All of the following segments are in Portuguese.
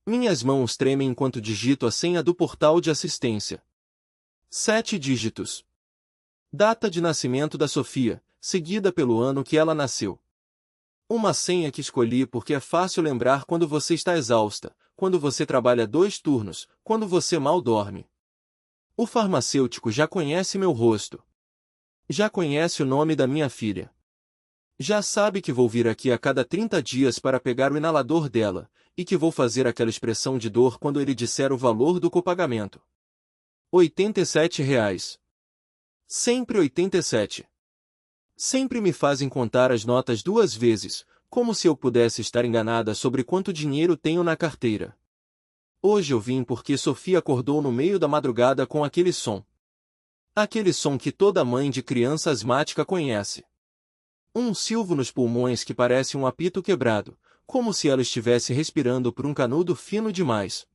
Minhas mãos tremem enquanto digito a senha do portal de assistência. 7 dígitos. Data de nascimento da Sofia, seguida pelo ano que ela nasceu. Uma senha que escolhi porque é fácil lembrar quando você está exausta, quando você trabalha 2 turnos, quando você mal dorme. O farmacêutico já conhece meu rosto. Já conhece o nome da minha filha. Já sabe que vou vir aqui a cada 30 dias para pegar o inalador dela, e que vou fazer aquela expressão de dor quando ele disser o valor do copagamento. R$ 87. Sempre 87. Sempre me fazem contar as notas 2 vezes, como se eu pudesse estar enganada sobre quanto dinheiro tenho na carteira. Hoje eu vim porque Sofia acordou no meio da madrugada com aquele som. Aquele som que toda mãe de criança asmática conhece. Um silvo nos pulmões que parece um apito quebrado, como se ela estivesse respirando por um canudo fino demais.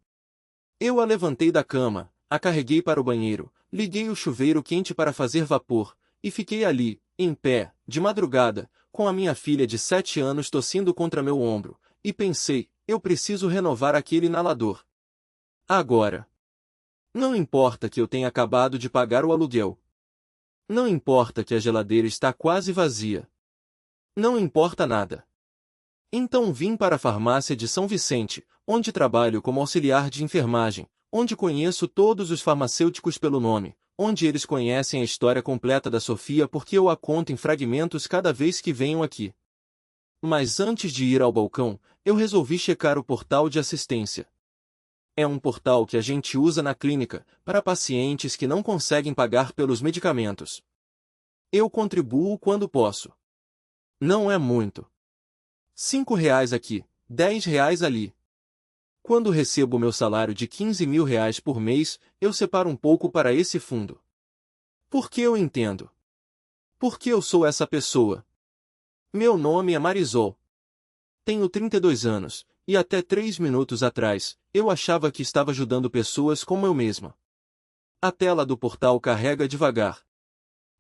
Eu a levantei da cama, a carreguei para o banheiro, liguei o chuveiro quente para fazer vapor, e fiquei ali, em pé, de madrugada, com a minha filha de 7 anos tossindo contra meu ombro, e pensei, eu preciso renovar aquele inalador. Agora. Não importa que eu tenha acabado de pagar o aluguel. Não importa que a geladeira está quase vazia. Não importa nada. Então vim para a farmácia de São Vicente, onde trabalho como auxiliar de enfermagem, onde conheço todos os farmacêuticos pelo nome, onde eles conhecem a história completa da Sofia porque eu a conto em fragmentos cada vez que venho aqui. Mas antes de ir ao balcão, eu resolvi checar o portal de assistência. É um portal que a gente usa na clínica, para pacientes que não conseguem pagar pelos medicamentos. Eu contribuo quando posso. Não é muito. R$ 5 aqui, R$ 10 ali. Quando recebo meu salário de R$ 15.000 por mês, eu separo um pouco para esse fundo. Porque eu entendo. Porque eu sou essa pessoa. Meu nome é Marisol. Tenho 32 anos, e até 3 minutos atrás, eu achava que estava ajudando pessoas como eu mesma. A tela do portal carrega devagar.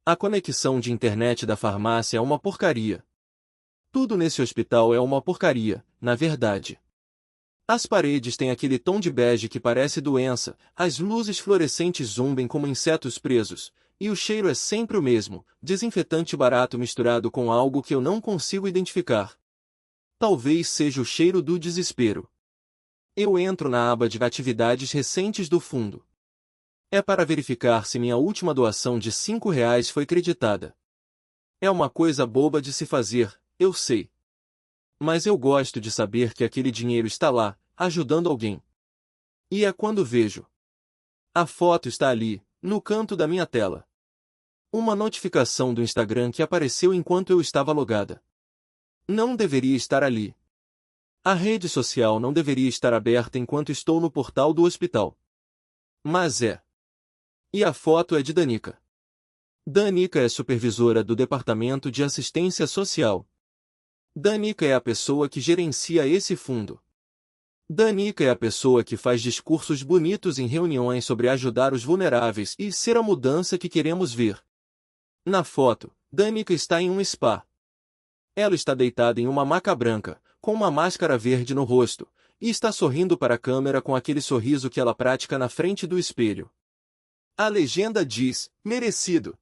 A conexão de internet da farmácia é uma porcaria. Tudo nesse hospital é uma porcaria, na verdade. As paredes têm aquele tom de bege que parece doença, as luzes fluorescentes zumbem como insetos presos, e o cheiro é sempre o mesmo, desinfetante barato misturado com algo que eu não consigo identificar. Talvez seja o cheiro do desespero. Eu entro na aba de atividades recentes do fundo. É para verificar se minha última doação de R$ 5 foi creditada. É uma coisa boba de se fazer, eu sei. Mas eu gosto de saber que aquele dinheiro está lá, ajudando alguém. E é quando vejo. A foto está ali, no canto da minha tela. Uma notificação do Instagram que apareceu enquanto eu estava logada. Não deveria estar ali. A rede social não deveria estar aberta enquanto estou no portal do hospital. Mas é. E a foto é de Danica. Danica é supervisora do Departamento de Assistência Social. Danica é a pessoa que gerencia esse fundo. Danica é a pessoa que faz discursos bonitos em reuniões sobre ajudar os vulneráveis e ser a mudança que queremos ver. Na foto, Danica está em um spa. Ela está deitada em uma maca branca, com uma máscara verde no rosto, e está sorrindo para a câmera com aquele sorriso que ela pratica na frente do espelho. A legenda diz, merecido.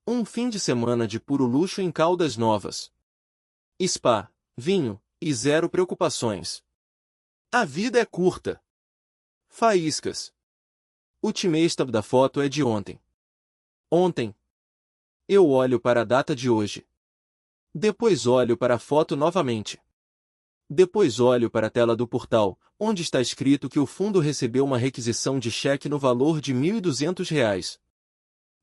Um fim de semana de puro luxo em Caldas Novas. Spa, vinho, e 0 preocupações. A vida é curta. Faíscas. O timestamp da foto é de ontem. Ontem. Eu olho para a data de hoje. Depois olho para a foto novamente. Depois olho para a tela do portal, onde está escrito que o fundo recebeu uma requisição de cheque no valor de R$ 1.200.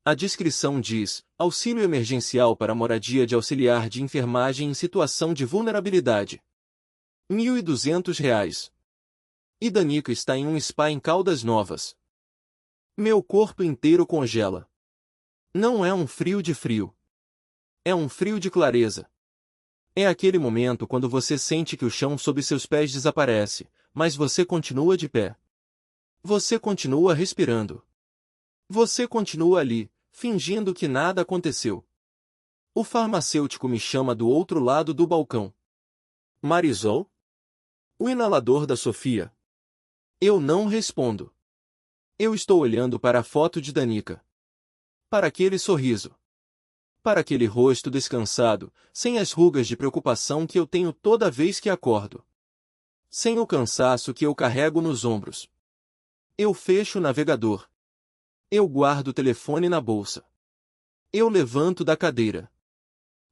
A descrição diz, auxílio emergencial para moradia de auxiliar de enfermagem em situação de vulnerabilidade. R$ 1.200. E Danica está em um spa em Caldas Novas. Meu corpo inteiro congela. Não é um frio de frio. É um frio de clareza. É aquele momento quando você sente que o chão sob seus pés desaparece, mas você continua de pé. Você continua respirando. Você continua ali, fingindo que nada aconteceu. O farmacêutico me chama do outro lado do balcão. Marisol? O inalador da Sofia. Eu não respondo. Eu estou olhando para a foto de Danica. Para aquele sorriso. Para aquele rosto descansado, sem as rugas de preocupação que eu tenho toda vez que acordo. Sem o cansaço que eu carrego nos ombros. Eu fecho o navegador. Eu guardo o telefone na bolsa. Eu levanto da cadeira.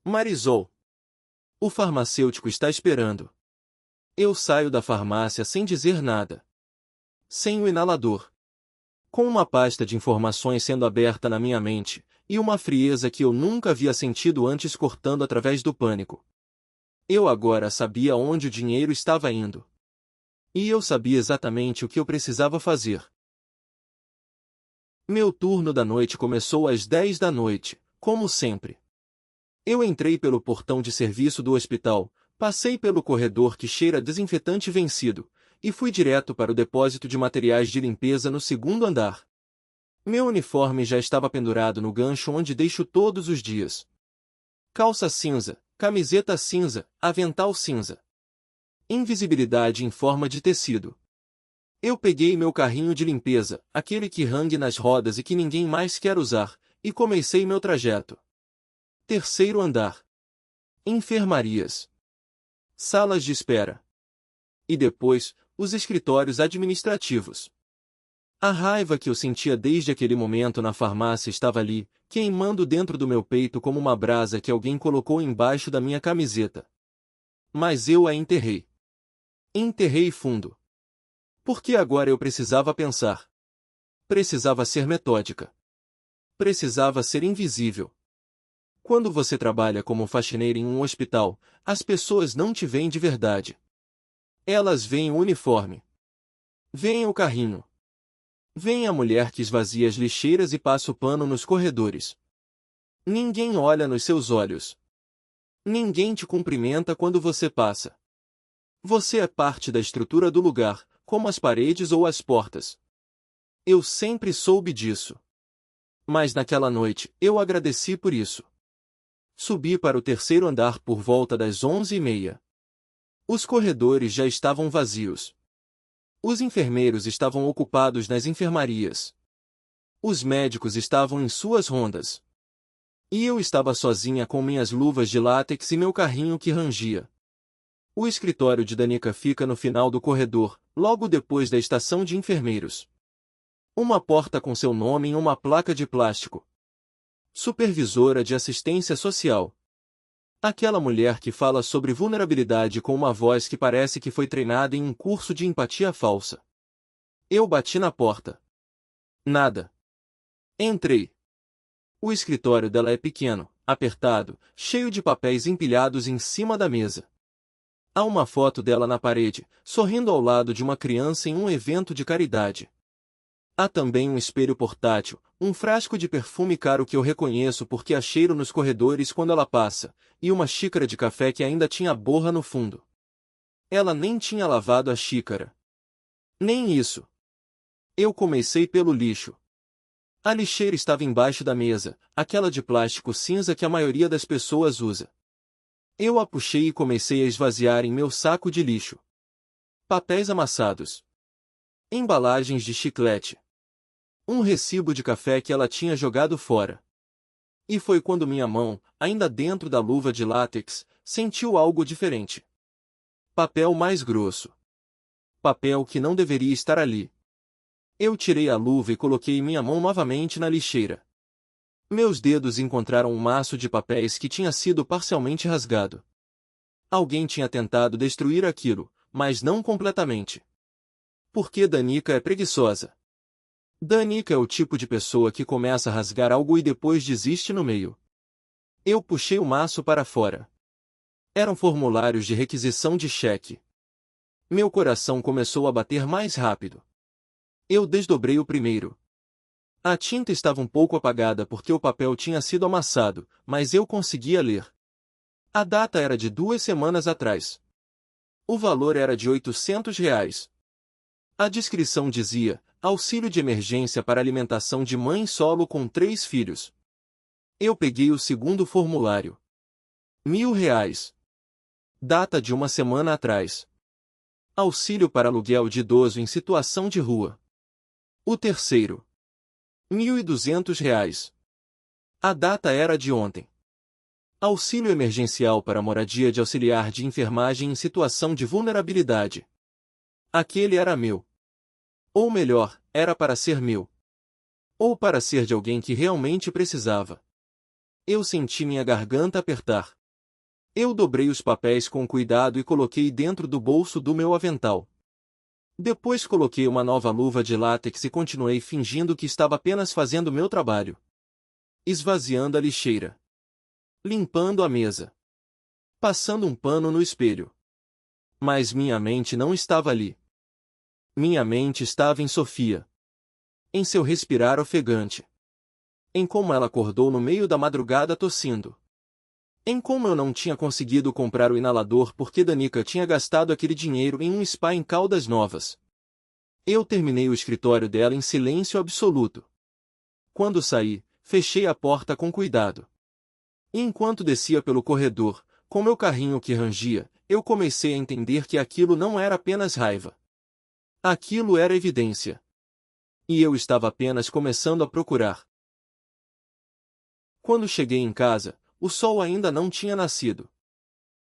Marisol. O farmacêutico está esperando. Eu saio da farmácia sem dizer nada. Sem o inalador. Com uma pasta de informações sendo aberta na minha mente, e uma frieza que eu nunca havia sentido antes cortando através do pânico. Eu agora sabia onde o dinheiro estava indo. E eu sabia exatamente o que eu precisava fazer. Meu turno da noite começou às 10 da noite, como sempre. Eu entrei pelo portão de serviço do hospital, passei pelo corredor que cheira a desinfetante vencido, e fui direto para o depósito de materiais de limpeza no segundo andar. Meu uniforme já estava pendurado no gancho onde deixo todos os dias. Calça cinza, camiseta cinza, avental cinza. Invisibilidade em forma de tecido. Eu peguei meu carrinho de limpeza, aquele que rangue nas rodas e que ninguém mais quer usar, e comecei meu trajeto. Terceiro andar. Enfermarias. Salas de espera. E depois, os escritórios administrativos. A raiva que eu sentia desde aquele momento na farmácia estava ali, queimando dentro do meu peito como uma brasa que alguém colocou embaixo da minha camiseta. Mas eu a enterrei. Enterrei fundo. Porque agora eu precisava pensar. Precisava ser metódica. Precisava ser invisível. Quando você trabalha como faxineira em um hospital, as pessoas não te veem de verdade. Elas veem o uniforme. Veem o carrinho. Vem a mulher que esvazia as lixeiras e passa o pano nos corredores. Ninguém olha nos seus olhos. Ninguém te cumprimenta quando você passa. Você é parte da estrutura do lugar, como as paredes ou as portas. Eu sempre soube disso. Mas naquela noite, eu agradeci por isso. Subi para o terceiro andar por volta das 11h30. Os corredores já estavam vazios. Os enfermeiros estavam ocupados nas enfermarias. Os médicos estavam em suas rondas. E eu estava sozinha com minhas luvas de látex e meu carrinho que rangia. O escritório de Danica fica no final do corredor, logo depois da estação de enfermeiros. Uma porta com seu nome em uma placa de plástico. Supervisora de assistência social. Aquela mulher que fala sobre vulnerabilidade com uma voz que parece que foi treinada em um curso de empatia falsa. Eu bati na porta. Nada. Entrei. O escritório dela é pequeno, apertado, cheio de papéis empilhados em cima da mesa. Há uma foto dela na parede, sorrindo ao lado de uma criança em um evento de caridade. Há também um espelho portátil, um frasco de perfume caro que eu reconheço porque a cheiro nos corredores quando ela passa, e uma xícara de café que ainda tinha borra no fundo. Ela nem tinha lavado a xícara. Nem isso. Eu comecei pelo lixo. A lixeira estava embaixo da mesa, aquela de plástico cinza que a maioria das pessoas usa. Eu a puxei e comecei a esvaziar em meu saco de lixo. Papéis amassados. Embalagens de chiclete. Um recibo de café que ela tinha jogado fora. E foi quando minha mão, ainda dentro da luva de látex, sentiu algo diferente. Papel mais grosso. Papel que não deveria estar ali. Eu tirei a luva e coloquei minha mão novamente na lixeira. Meus dedos encontraram um maço de papéis que tinha sido parcialmente rasgado. Alguém tinha tentado destruir aquilo, mas não completamente. Porque Danica é preguiçosa. Danica é o tipo de pessoa que começa a rasgar algo e depois desiste no meio. Eu puxei o maço para fora. Eram formulários de requisição de cheque. Meu coração começou a bater mais rápido. Eu desdobrei o primeiro. A tinta estava um pouco apagada porque o papel tinha sido amassado, mas eu conseguia ler. A data era de 2 semanas atrás. O valor era de R$ 800. A descrição dizia: auxílio de emergência para alimentação de mãe solo com 3 filhos. Eu peguei o segundo formulário. R$ 1.000. Data de 1 semana atrás. Auxílio para aluguel de idoso em situação de rua. O terceiro. R$ 1.200. A data era de ontem. Auxílio emergencial para moradia de auxiliar de enfermagem em situação de vulnerabilidade. Aquele era meu. Ou melhor, era para ser meu. Ou para ser de alguém que realmente precisava. Eu senti minha garganta apertar. Eu dobrei os papéis com cuidado e coloquei dentro do bolso do meu avental. Depois coloquei uma nova luva de látex e continuei fingindo que estava apenas fazendo meu trabalho. Esvaziando a lixeira. Limpando a mesa. Passando um pano no espelho. Mas minha mente não estava ali. Minha mente estava em Sofia. Em seu respirar ofegante. Em como ela acordou no meio da madrugada tossindo. Em como eu não tinha conseguido comprar o inalador porque Danica tinha gastado aquele dinheiro em um spa em Caldas Novas. Eu terminei o escritório dela em silêncio absoluto. Quando saí, fechei a porta com cuidado. E enquanto descia pelo corredor, com meu carrinho que rangia, eu comecei a entender que aquilo não era apenas raiva. Aquilo era evidência. E eu estava apenas começando a procurar. Quando cheguei em casa, o sol ainda não tinha nascido.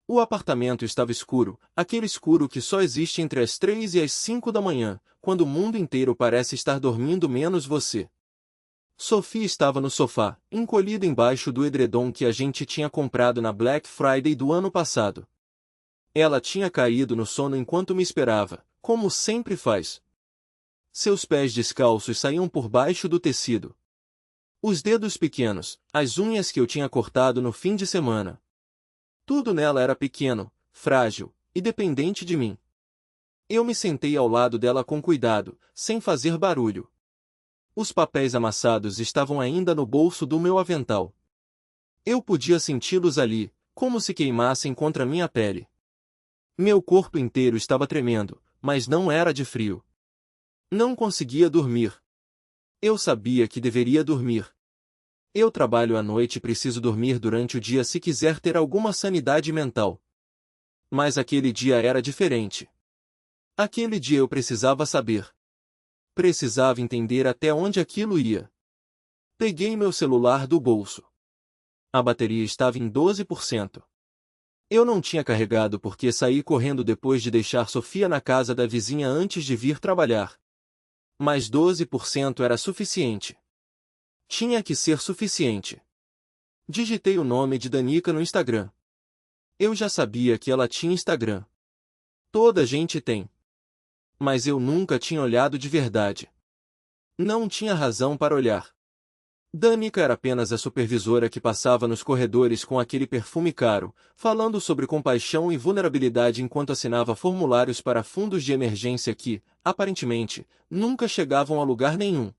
O apartamento estava escuro, aquele escuro que só existe entre as 3 e as 5 da manhã, quando o mundo inteiro parece estar dormindo menos você. Sophie estava no sofá, encolhida embaixo do edredom que a gente tinha comprado na Black Friday do ano passado. Ela tinha caído no sono enquanto me esperava, como sempre faz. Seus pés descalços saíam por baixo do tecido. Os dedos pequenos, as unhas que eu tinha cortado no fim de semana. Tudo nela era pequeno, frágil e dependente de mim. Eu me sentei ao lado dela com cuidado, sem fazer barulho. Os papéis amassados estavam ainda no bolso do meu avental. Eu podia senti-los ali, como se queimassem contra minha pele. Meu corpo inteiro estava tremendo, mas não era de frio. Não conseguia dormir. Eu sabia que deveria dormir. Eu trabalho à noite e preciso dormir durante o dia se quiser ter alguma sanidade mental. Mas aquele dia era diferente. Aquele dia eu precisava saber. Precisava entender até onde aquilo ia. Peguei meu celular do bolso. A bateria estava em 12%. Eu não tinha carregado porque saí correndo depois de deixar Sofia na casa da vizinha antes de vir trabalhar. Mas 12% era suficiente. Tinha que ser suficiente. Digitei o nome de Danica no Instagram. Eu já sabia que ela tinha Instagram. Toda gente tem. Mas eu nunca tinha olhado de verdade. Não tinha razão para olhar. Danica era apenas a supervisora que passava nos corredores com aquele perfume caro, falando sobre compaixão e vulnerabilidade enquanto assinava formulários para fundos de emergência que, aparentemente, nunca chegavam a lugar nenhum.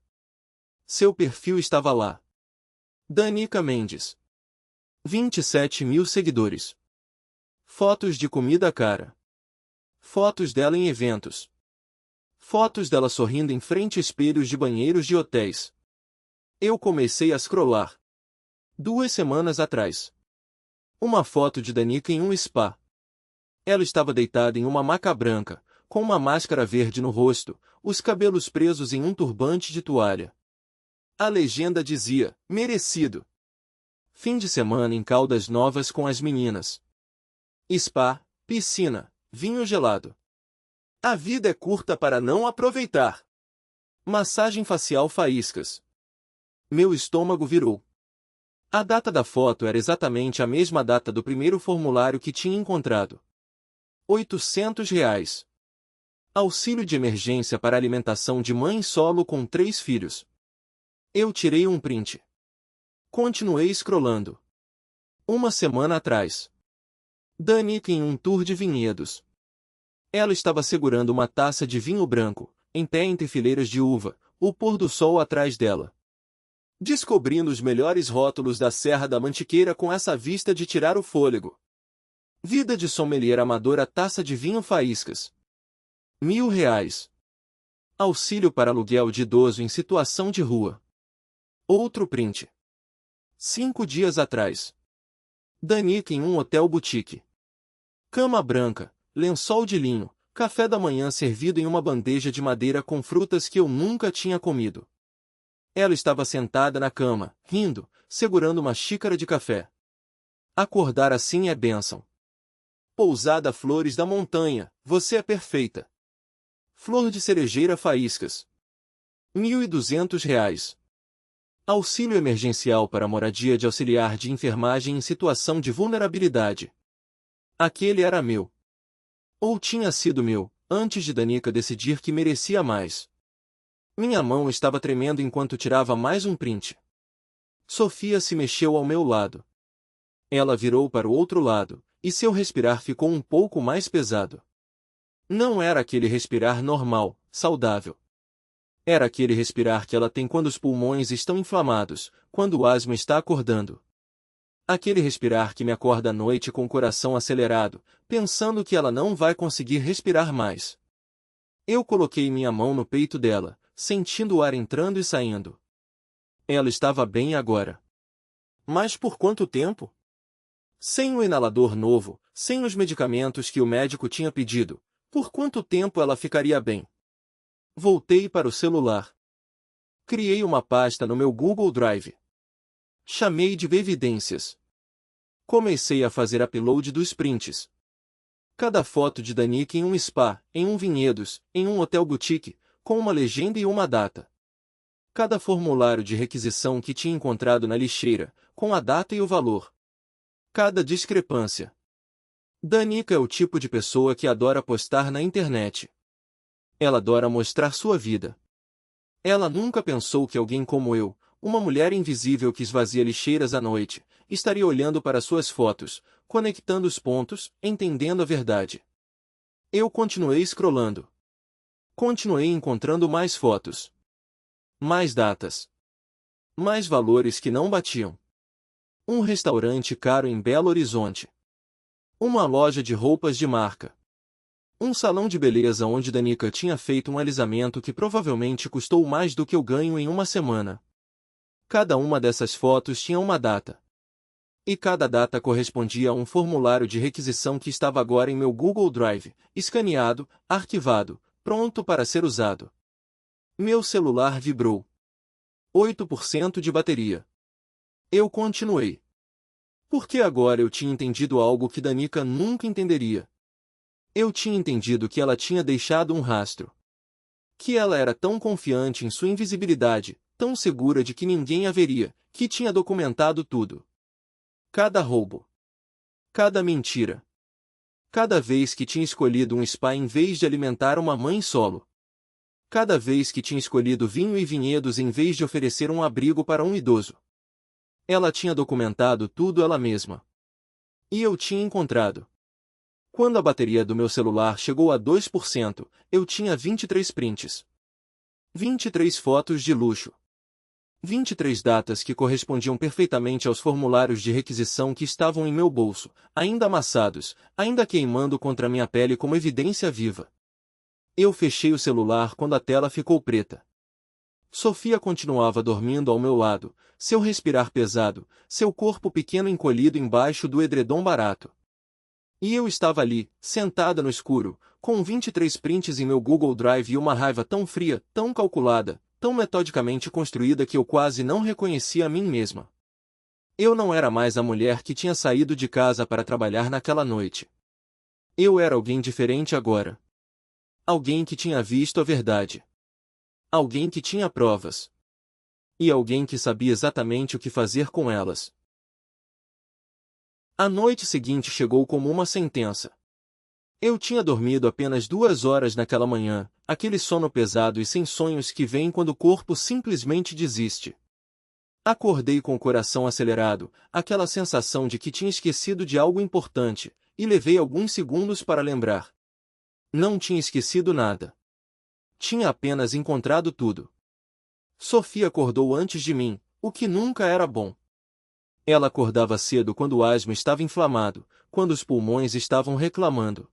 Seu perfil estava lá. Danica Mendes. 27 mil seguidores. Fotos de comida cara. Fotos dela em eventos. Fotos dela sorrindo em frente a espelhos de banheiros de hotéis. Eu comecei a scrollar. 2 semanas atrás. Uma foto de Danica em um spa. Ela estava deitada em uma maca branca, com uma máscara verde no rosto, os cabelos presos em um turbante de toalha. A legenda dizia, merecido. Fim de semana em Caldas Novas com as meninas. Spa, piscina, vinho gelado. A vida é curta para não aproveitar. Massagem facial faíscas. Meu estômago virou. A data da foto era exatamente a mesma data do primeiro formulário que tinha encontrado. R$ 800. Auxílio de emergência para alimentação de mãe solo com 3 filhos. Eu tirei um print. Continuei scrollando. 1 semana atrás. Danica em um tour de vinhedos. Ela estava segurando uma taça de vinho branco, em pé entre fileiras de uva, o pôr do sol atrás dela. Descobrindo os melhores rótulos da Serra da Mantiqueira com essa vista de tirar o fôlego. Vida de sommelier amadora, taça de vinho faíscas. R$ 1.000. Auxílio para aluguel de idoso em situação de rua. Outro print. 5 dias atrás. Danica em um hotel boutique. Cama branca, lençol de linho, Café da manhã servido em uma bandeja de madeira com frutas que eu nunca tinha comido. Ela estava sentada na cama, rindo, segurando uma xícara de café. Acordar assim é bênção. Pousada Flores da Montanha, você é perfeita. Flor de cerejeira faíscas. R$ 1.200. Auxílio emergencial para moradia de auxiliar de enfermagem em situação de vulnerabilidade. Aquele era meu. Ou tinha sido meu, antes de Danica decidir que merecia mais. Minha mão estava tremendo enquanto tirava mais um print. Sofia se mexeu ao meu lado. Ela virou para o outro lado, e seu respirar ficou um pouco mais pesado. Não era aquele respirar normal, saudável. Era aquele respirar que ela tem quando os pulmões estão inflamados, quando o asma está acordando. Aquele respirar que me acorda à noite com o coração acelerado, pensando que ela não vai conseguir respirar mais. Eu coloquei minha mão no peito dela, sentindo o ar entrando e saindo. Ela estava bem agora. Mas por quanto tempo? Sem o inalador novo, sem os medicamentos que o médico tinha pedido, por quanto tempo ela ficaria bem? Voltei para o celular. Criei uma pasta no meu Google Drive. Chamei de Evidências. Comecei a fazer upload dos prints. Cada foto de Danica em um spa, em um vinhedos, em um hotel boutique, com uma legenda e uma data. Cada formulário de requisição que tinha encontrado na lixeira, com a data e o valor. Cada discrepância. Danica é o tipo de pessoa que adora postar na internet. Ela adora mostrar sua vida. Ela nunca pensou que alguém como eu, uma mulher invisível que esvazia lixeiras à noite, estaria olhando para suas fotos, conectando os pontos, entendendo a verdade. Eu continuei scrollando. Continuei encontrando mais fotos. Mais datas. Mais valores que não batiam. Um restaurante caro em Belo Horizonte. Uma loja de roupas de marca. Um salão de beleza onde Danica tinha feito um alisamento que provavelmente custou mais do que eu ganho em uma semana. Cada uma dessas fotos tinha uma data. E cada data correspondia a um formulário de requisição que estava agora em meu Google Drive, escaneado, arquivado, pronto para ser usado. Meu celular vibrou. 8% de bateria. Eu continuei. Porque agora eu tinha entendido algo que Danica nunca entenderia. Eu tinha entendido que ela tinha deixado um rastro. Que ela era tão confiante em sua invisibilidade, tão segura de que ninguém a veria, que tinha documentado tudo. Cada roubo. Cada mentira. Cada vez que tinha escolhido um spa em vez de alimentar uma mãe solo. Cada vez que tinha escolhido vinho e vinhedos em vez de oferecer um abrigo para um idoso. Ela tinha documentado tudo ela mesma. E eu tinha encontrado. Quando a bateria do meu celular chegou a 2%, eu tinha 23 prints. 23 fotos de luxo. 23 datas que correspondiam perfeitamente aos formulários de requisição que estavam em meu bolso, ainda amassados, ainda queimando contra minha pele como evidência viva. Eu fechei o celular quando a tela ficou preta. Sofia continuava dormindo ao meu lado, seu respirar pesado, seu corpo pequeno encolhido embaixo do edredom barato. E eu estava ali, sentada no escuro, com 23 prints em meu Google Drive e uma raiva tão fria, tão calculada, tão metodicamente construída que eu quase não reconhecia a mim mesma. Eu não era mais a mulher que tinha saído de casa para trabalhar naquela noite. Eu era alguém diferente agora. Alguém que tinha visto a verdade. Alguém que tinha provas. E alguém que sabia exatamente o que fazer com elas. A noite seguinte chegou como uma sentença. Eu tinha dormido apenas 2 horas naquela manhã, aquele sono pesado e sem sonhos que vem quando o corpo simplesmente desiste. Acordei com o coração acelerado, aquela sensação de que tinha esquecido de algo importante, e levei alguns segundos para lembrar. Não tinha esquecido nada. Tinha apenas encontrado tudo. Sofia acordou antes de mim, o que nunca era bom. Ela acordava cedo quando o asma estava inflamado, quando os pulmões estavam reclamando.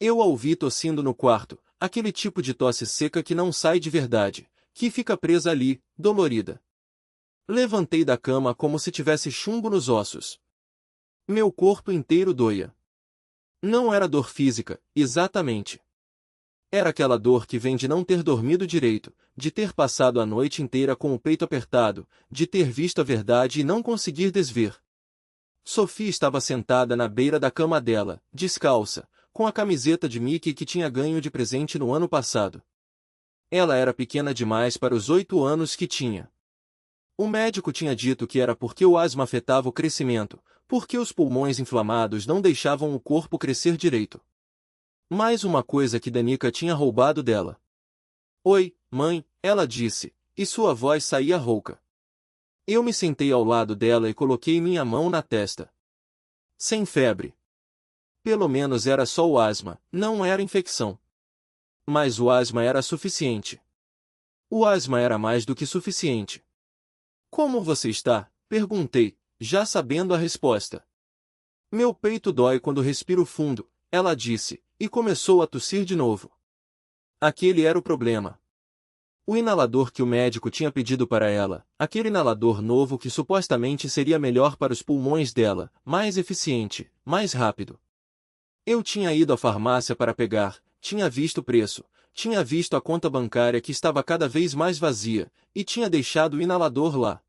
Eu a ouvi tossindo no quarto, aquele tipo de tosse seca que não sai de verdade, que fica presa ali, dolorida. Levantei da cama como se tivesse chumbo nos ossos. Meu corpo inteiro doía. Não era dor física, exatamente. Era aquela dor que vem de não ter dormido direito, de ter passado a noite inteira com o peito apertado, de ter visto a verdade e não conseguir desver. Sophie estava sentada na beira da cama dela, descalça, com a camiseta de Mickey que tinha ganho de presente no ano passado. Ela era pequena demais para os 8 anos que tinha. O médico tinha dito que era porque o asma afetava o crescimento, porque os pulmões inflamados não deixavam o corpo crescer direito. Mais uma coisa que Danica tinha roubado dela. Oi, mãe, ela disse, e sua voz saía rouca. Eu me sentei ao lado dela e coloquei minha mão na testa. Sem febre. Pelo menos era só o asma, não era infecção. Mas o asma era suficiente. O asma era mais do que suficiente. Como você está? Perguntei, já sabendo a resposta. Meu peito dói quando respiro fundo, ela disse, e começou a tossir de novo. Aquele era o problema. O inalador que o médico tinha pedido para ela, aquele inalador novo que supostamente seria melhor para os pulmões dela, mais eficiente, mais rápido. Eu tinha ido à farmácia para pegar, tinha visto o preço, tinha visto a conta bancária que estava cada vez mais vazia, e tinha deixado o inalador lá.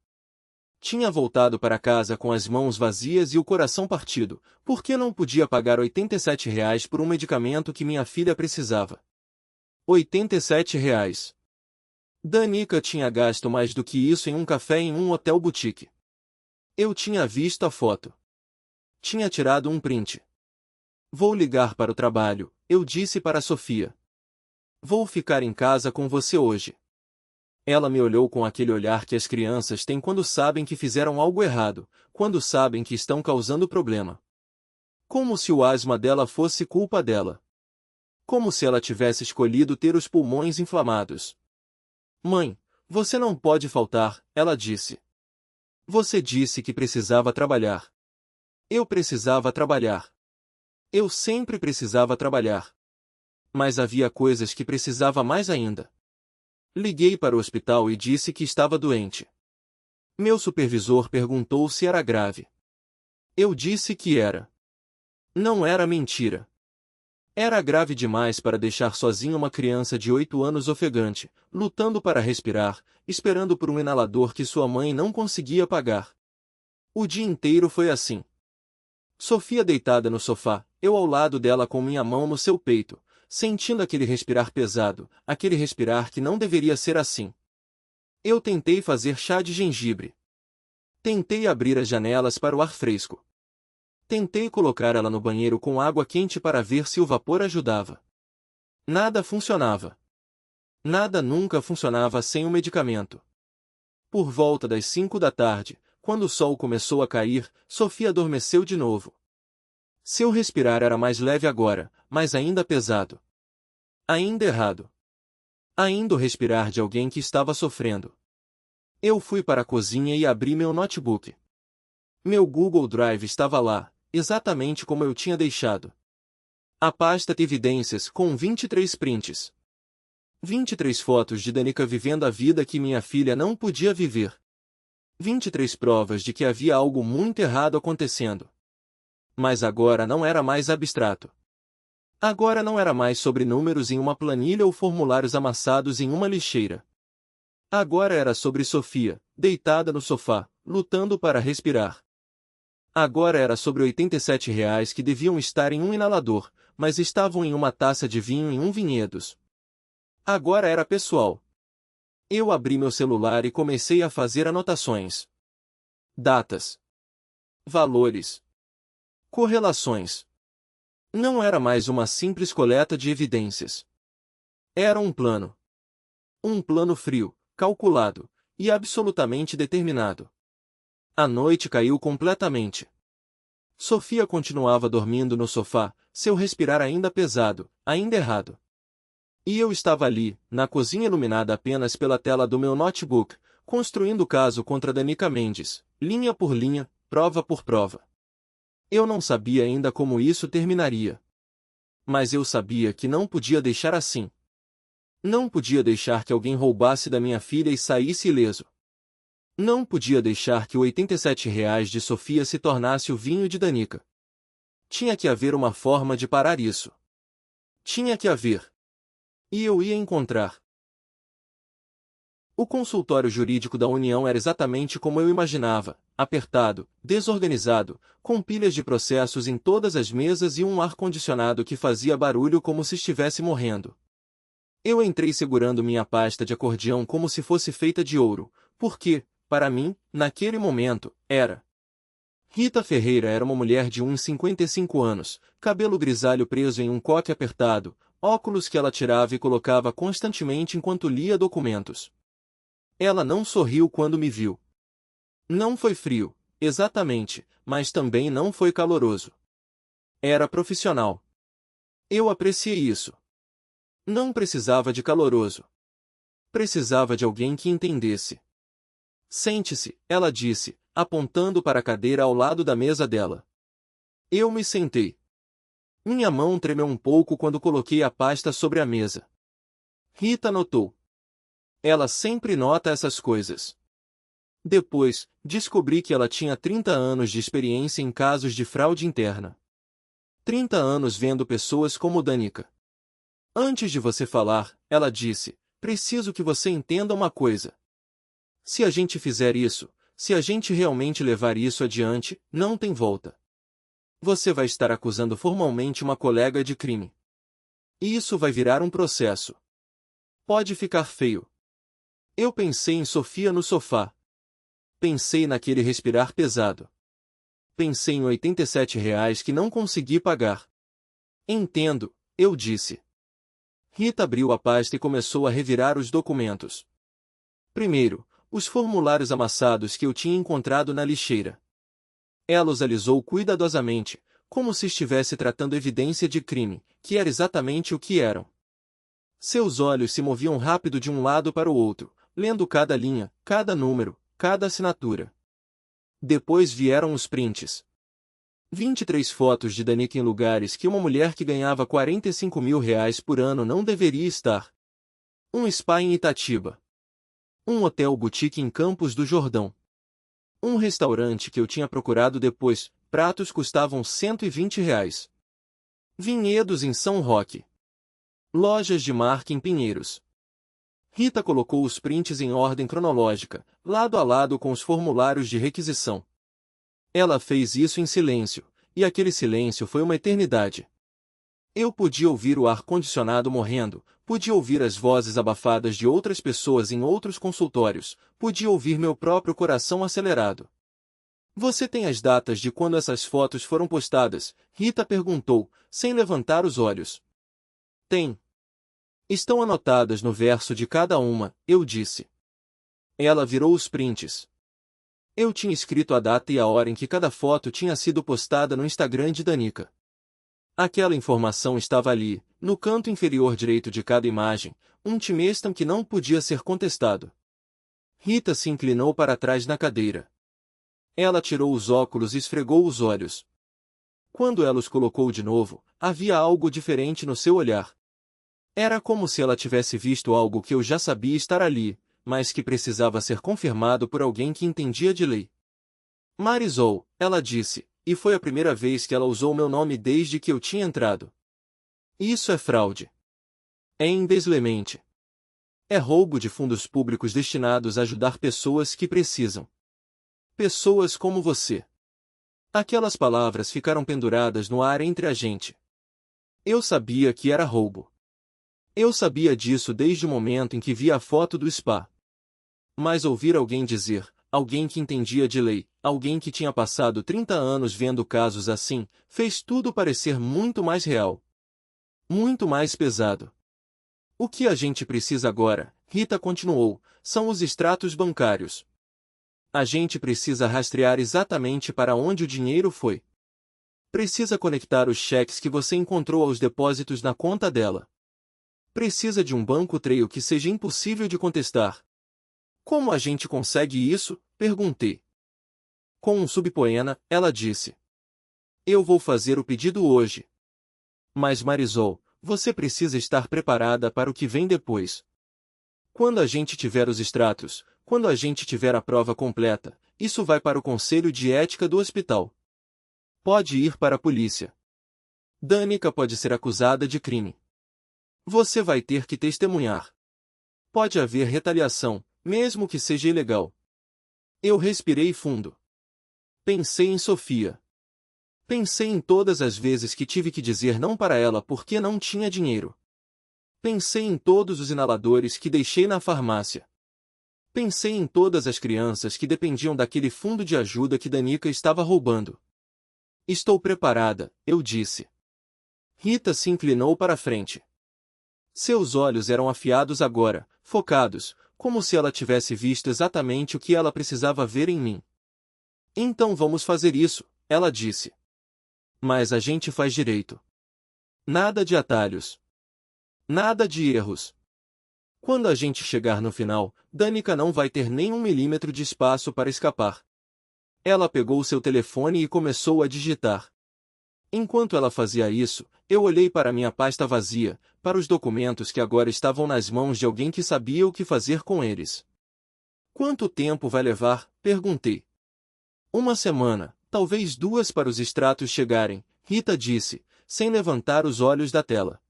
Tinha voltado para casa com as mãos vazias e o coração partido, porque não podia pagar R$ 87 por um medicamento que minha filha precisava. R$ 87. Danica tinha gasto mais do que isso em um café em um hotel boutique. Eu tinha visto a foto. Tinha tirado um print. Vou ligar para o trabalho, eu disse para Sofia. Vou ficar em casa com você hoje. Ela me olhou com aquele olhar que as crianças têm quando sabem que fizeram algo errado, quando sabem que estão causando problema. Como se o asma dela fosse culpa dela. Como se ela tivesse escolhido ter os pulmões inflamados. Mãe, você não pode faltar, ela disse. Você disse que precisava trabalhar. Eu precisava trabalhar. Eu sempre precisava trabalhar. Mas havia coisas que precisava mais ainda. Liguei para o hospital e disse que estava doente. Meu supervisor perguntou se era grave. Eu disse que era. Não era mentira. Era grave demais para deixar sozinha uma criança de 8 anos ofegante, lutando para respirar, esperando por um inalador que sua mãe não conseguia pagar. O dia inteiro foi assim. Sofia deitada no sofá, eu ao lado dela com minha mão no seu peito, sentindo aquele respirar pesado, aquele respirar que não deveria ser assim. Eu tentei fazer chá de gengibre. Tentei abrir as janelas para o ar fresco. Tentei colocar ela no banheiro com água quente para ver se o vapor ajudava. Nada funcionava. Nada nunca funcionava sem o medicamento. Por volta das 5 da tarde, quando o sol começou a cair, Sofia adormeceu de novo. Seu respirar era mais leve agora, mas ainda pesado. Ainda errado. Ainda o respirar de alguém que estava sofrendo. Eu fui para a cozinha e abri meu notebook. Meu Google Drive estava lá, exatamente como eu tinha deixado. A pasta de evidências com 23 prints. 23 fotos de Danica vivendo a vida que minha filha não podia viver. 23 provas de que havia algo muito errado acontecendo. Mas agora não era mais abstrato. Agora não era mais sobre números em uma planilha ou formulários amassados em uma lixeira. Agora era sobre Sofia, deitada no sofá, lutando para respirar. Agora era sobre R$ 87 que deviam estar em um inalador, mas estavam em uma taça de vinho em um vinhedos. Agora era pessoal. Eu abri meu celular e comecei a fazer anotações. Datas. Valores. Correlações. Não era mais uma simples coleta de evidências. Era um plano. Um plano frio, calculado, e absolutamente determinado. A noite caiu completamente. Sofia continuava dormindo no sofá, seu respirar ainda pesado, ainda errado. E eu estava ali, na cozinha iluminada apenas pela tela do meu notebook, construindo o caso contra Danica Mendes, linha por linha, prova por prova. Eu não sabia ainda como isso terminaria. Mas eu sabia que não podia deixar assim. Não podia deixar que alguém roubasse da minha filha e saísse ileso. Não podia deixar que o R$ 87 de Sofia se tornasse o vinho de Danica. Tinha que haver uma forma de parar isso. Tinha que haver. E eu ia encontrar. O consultório jurídico da União era exatamente como eu imaginava, apertado, desorganizado, com pilhas de processos em todas as mesas e um ar-condicionado que fazia barulho como se estivesse morrendo. Eu entrei segurando minha pasta de acordeão como se fosse feita de ouro, porque, para mim, naquele momento, era. Rita Ferreira era uma mulher de uns 55 anos, cabelo grisalho preso em um coque apertado, óculos que ela tirava e colocava constantemente enquanto lia documentos. Ela não sorriu quando me viu. Não foi frio, exatamente, mas também não foi caloroso. Era profissional. Eu apreciei isso. Não precisava de caloroso. Precisava de alguém que entendesse. Sente-se, ela disse, apontando para a cadeira ao lado da mesa dela. Eu me sentei. Minha mão tremeu um pouco quando coloquei a pasta sobre a mesa. Rita notou. Ela sempre nota essas coisas. Depois, descobri que ela tinha 30 anos de experiência em casos de fraude interna. 30 anos vendo pessoas como Danica. Antes de você falar, ela disse, preciso que você entenda uma coisa. Se a gente fizer isso, se a gente realmente levar isso adiante, não tem volta. Você vai estar acusando formalmente uma colega de crime. E isso vai virar um processo. Pode ficar feio. Eu pensei em Sofia no sofá. Pensei naquele respirar pesado. Pensei em R$ 87 que não consegui pagar. Entendo, eu disse. Rita abriu a pasta e começou a revirar os documentos. Primeiro, os formulários amassados que eu tinha encontrado na lixeira. Ela os alisou cuidadosamente, como se estivesse tratando evidência de crime, que era exatamente o que eram. Seus olhos se moviam rápido de um lado para o outro, lendo cada linha, cada número, cada assinatura. Depois vieram os prints. 23 fotos de Danica em lugares que uma mulher que ganhava R$ 45.000 por ano não deveria estar. Um spa em Itatiba. Um hotel boutique em Campos do Jordão. Um restaurante que eu tinha procurado depois, pratos custavam R$ 120. Vinhedos em São Roque. Lojas de marca em Pinheiros. Rita colocou os prints em ordem cronológica, lado a lado com os formulários de requisição. Ela fez isso em silêncio, e aquele silêncio foi uma eternidade. Eu podia ouvir o ar-condicionado morrendo, podia ouvir as vozes abafadas de outras pessoas em outros consultórios, podia ouvir meu próprio coração acelerado. Você tem as datas de quando essas fotos foram postadas? Rita perguntou, sem levantar os olhos. Tem. Estão anotadas no verso de cada uma, eu disse. Ela virou os prints. Eu tinha escrito a data e a hora em que cada foto tinha sido postada no Instagram de Danica. Aquela informação estava ali, no canto inferior direito de cada imagem, um timestamp que não podia ser contestado. Rita se inclinou para trás na cadeira. Ela tirou os óculos e esfregou os olhos. Quando ela os colocou de novo, havia algo diferente no seu olhar. Era como se ela tivesse visto algo que eu já sabia estar ali, mas que precisava ser confirmado por alguém que entendia de lei. Marisol, ela disse, e foi a primeira vez que ela usou meu nome desde que eu tinha entrado. Isso é fraude. É embezzlement. É roubo de fundos públicos destinados a ajudar pessoas que precisam. Pessoas como você. Aquelas palavras ficaram penduradas no ar entre a gente. Eu sabia que era roubo. Eu sabia disso desde o momento em que vi a foto do spa. Mas ouvir alguém dizer, alguém que entendia de lei, alguém que tinha passado 30 anos vendo casos assim, fez tudo parecer muito mais real. Muito mais pesado. O que a gente precisa agora, Rita continuou, são os extratos bancários. A gente precisa rastrear exatamente para onde o dinheiro foi. Precisa conectar os cheques que você encontrou aos depósitos na conta dela. Precisa de um banco trail que seja impossível de contestar. Como a gente consegue isso? Perguntei. Com um subpoena, ela disse. Eu vou fazer o pedido hoje. Mas Marisol, você precisa estar preparada para o que vem depois. Quando a gente tiver os extratos, quando a gente tiver a prova completa, isso vai para o Conselho de Ética do hospital. Pode ir para a polícia. Danica pode ser acusada de crime. Você vai ter que testemunhar. Pode haver retaliação, mesmo que seja ilegal. Eu respirei fundo. Pensei em Sofia. Pensei em todas as vezes que tive que dizer não para ela porque não tinha dinheiro. Pensei em todos os inaladores que deixei na farmácia. Pensei em todas as crianças que dependiam daquele fundo de ajuda que Danica estava roubando. Estou preparada, eu disse. Rita se inclinou para a frente. Seus olhos eram afiados agora, focados, como se ela tivesse visto exatamente o que ela precisava ver em mim. Então vamos fazer isso, ela disse. Mas a gente faz direito. Nada de atalhos. Nada de erros. Quando a gente chegar no final, Danica não vai ter nem 1 milímetro de espaço para escapar. Ela pegou seu telefone e começou a digitar. Enquanto ela fazia isso, eu olhei para minha pasta vazia, para os documentos que agora estavam nas mãos de alguém que sabia o que fazer com eles. Quanto tempo vai levar? Perguntei. 1 semana, talvez 2 para os extratos chegarem, Rita disse, sem levantar os olhos da tela.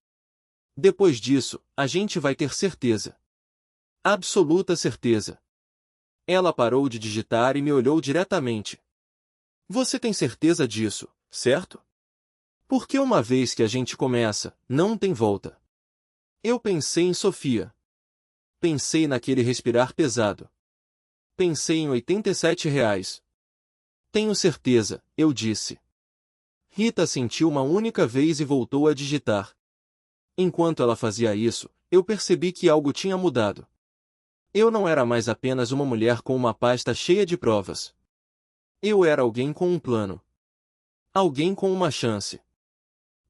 Depois disso, a gente vai ter certeza. Absoluta certeza. Ela parou de digitar e me olhou diretamente. Você tem certeza disso, certo? Porque uma vez que a gente começa, não tem volta. Eu pensei em Sofia. Pensei naquele respirar pesado. Pensei em R$ 87. Tenho certeza, eu disse. Rita sentiu uma única vez e voltou a digitar. Enquanto ela fazia isso, eu percebi que algo tinha mudado. Eu não era mais apenas uma mulher com uma pasta cheia de provas. Eu era alguém com um plano. Alguém com uma chance.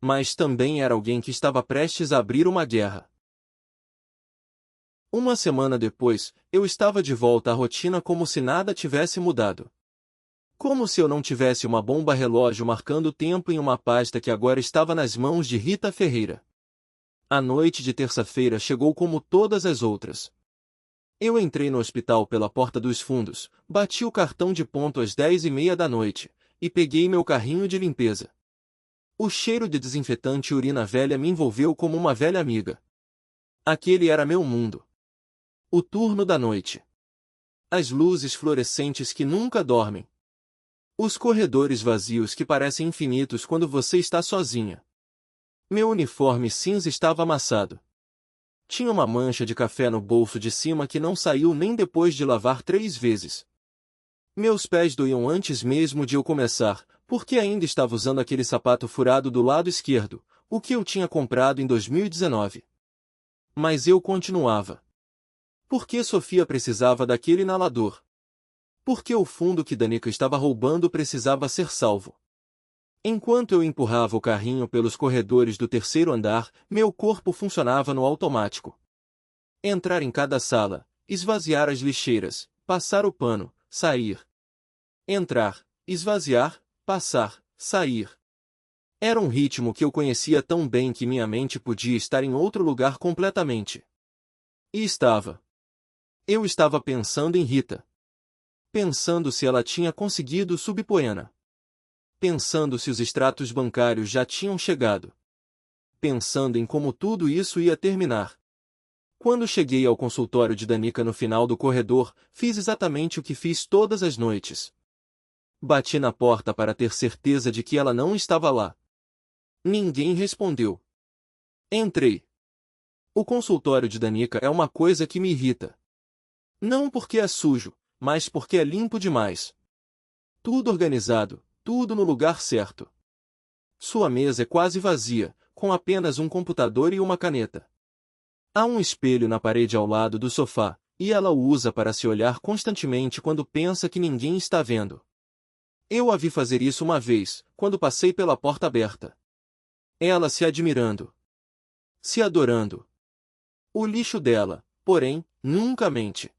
Mas também era alguém que estava prestes a abrir uma guerra. 1 semana depois, eu estava de volta à rotina como se nada tivesse mudado. Como se eu não tivesse uma bomba relógio marcando o tempo em uma pasta que agora estava nas mãos de Rita Ferreira. A noite de terça-feira chegou como todas as outras. Eu entrei no hospital pela porta dos fundos, bati o cartão de ponto às 10h30 da noite, e peguei meu carrinho de limpeza. O cheiro de desinfetante e urina velha me envolveu como uma velha amiga. Aquele era meu mundo. O turno da noite. As luzes fluorescentes que nunca dormem. Os corredores vazios que parecem infinitos quando você está sozinha. Meu uniforme cinza estava amassado. Tinha uma mancha de café no bolso de cima que não saiu nem depois de lavar 3 vezes. Meus pés doíam antes mesmo de eu começar, porque ainda estava usando aquele sapato furado do lado esquerdo, o que eu tinha comprado em 2019. Mas eu continuava. Por que Sofia precisava daquele inalador? Por que o fundo que Danica estava roubando precisava ser salvo? Enquanto eu empurrava o carrinho pelos corredores do 3º andar, meu corpo funcionava no automático. Entrar em cada sala, esvaziar as lixeiras, passar o pano, sair. Entrar, esvaziar, passar, sair. Era um ritmo que eu conhecia tão bem que minha mente podia estar em outro lugar completamente. E estava. Eu estava pensando em Rita. Pensando se ela tinha conseguido subpoena. Pensando se os extratos bancários já tinham chegado. Pensando em como tudo isso ia terminar. Quando cheguei ao consultório de Danica no final do corredor, fiz exatamente o que fiz todas as noites. Bati na porta para ter certeza de que ela não estava lá. Ninguém respondeu. Entrei. O consultório de Danica é uma coisa que me irrita. Não porque é sujo, mas porque é limpo demais. Tudo organizado, tudo no lugar certo. Sua mesa é quase vazia, com apenas um computador e uma caneta. Há um espelho na parede ao lado do sofá, e ela o usa para se olhar constantemente quando pensa que ninguém está vendo. Eu a vi fazer isso uma vez, quando passei pela porta aberta. Ela se admirando. Se adorando. O lixo dela, porém, nunca mente.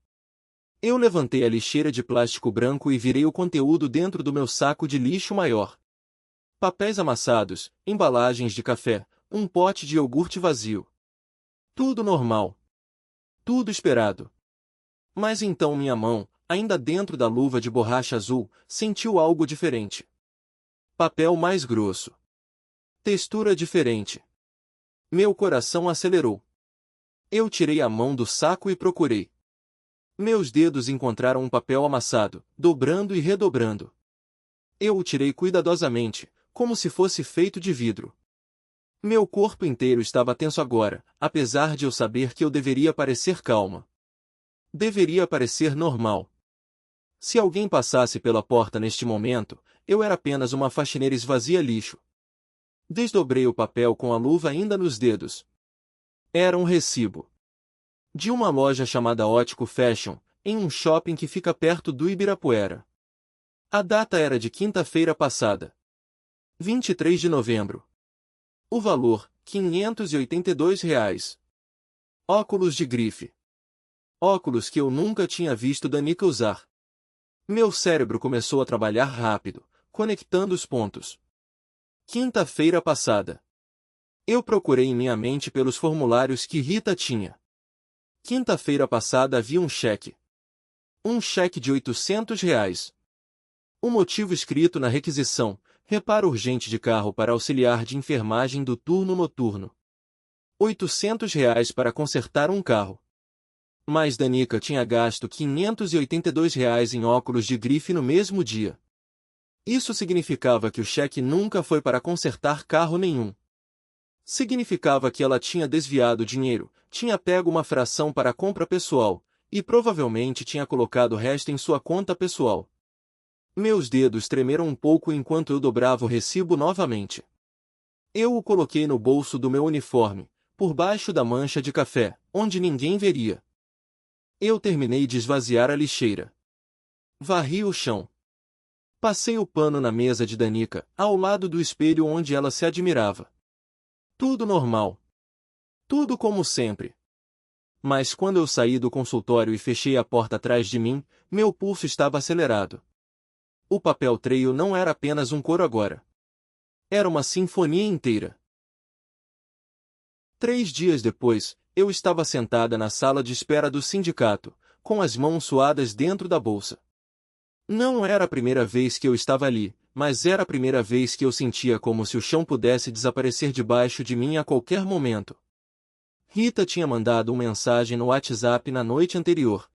Eu levantei a lixeira de plástico branco e virei o conteúdo dentro do meu saco de lixo maior. Papéis amassados, embalagens de café, um pote de iogurte vazio. Tudo normal. Tudo esperado. Mas então minha mão, ainda dentro da luva de borracha azul, sentiu algo diferente. Papel mais grosso. Textura diferente. Meu coração acelerou. Eu tirei a mão do saco e procurei. Meus dedos encontraram um papel amassado, dobrando e redobrando. Eu o tirei cuidadosamente, como se fosse feito de vidro. Meu corpo inteiro estava tenso agora, apesar de eu saber que eu deveria parecer calma. Deveria parecer normal. Se alguém passasse pela porta neste momento, eu era apenas uma faxineira esvazia lixo. Desdobrei o papel com a luva ainda nos dedos. Era um recibo. De uma loja chamada Ótico Fashion, em um shopping que fica perto do Ibirapuera. A data era de quinta-feira passada. 23 de novembro. O valor, R$ 582. Óculos de grife. Óculos que eu nunca tinha visto Danica usar. Meu cérebro começou a trabalhar rápido, conectando os pontos. Quinta-feira passada. Eu procurei em minha mente pelos formulários que Rita tinha. Quinta-feira passada havia um cheque. Um cheque de R$ 800. O motivo escrito na requisição: reparo urgente de carro para auxiliar de enfermagem do turno noturno. R$ 800 para consertar um carro. Mas Danica tinha gasto R$ 582 em óculos de grife no mesmo dia. Isso significava que o cheque nunca foi para consertar carro nenhum. Significava que ela tinha desviado dinheiro, tinha pego uma fração para a compra pessoal, e provavelmente tinha colocado o resto em sua conta pessoal. Meus dedos tremeram um pouco enquanto eu dobrava o recibo novamente. Eu o coloquei no bolso do meu uniforme, por baixo da mancha de café, onde ninguém veria. Eu terminei de esvaziar a lixeira. Varri o chão. Passei o pano na mesa de Danica, ao lado do espelho onde ela se admirava. Tudo normal. Tudo como sempre. Mas quando eu saí do consultório e fechei a porta atrás de mim, meu pulso estava acelerado. O papel trail não era apenas um coro agora. Era uma sinfonia inteira. 3 dias depois, eu estava sentada na sala de espera do sindicato, com as mãos suadas dentro da bolsa. Não era a primeira vez que eu estava ali, mas era a primeira vez que eu sentia como se o chão pudesse desaparecer debaixo de mim a qualquer momento. Rita tinha mandado uma mensagem no WhatsApp na noite anterior.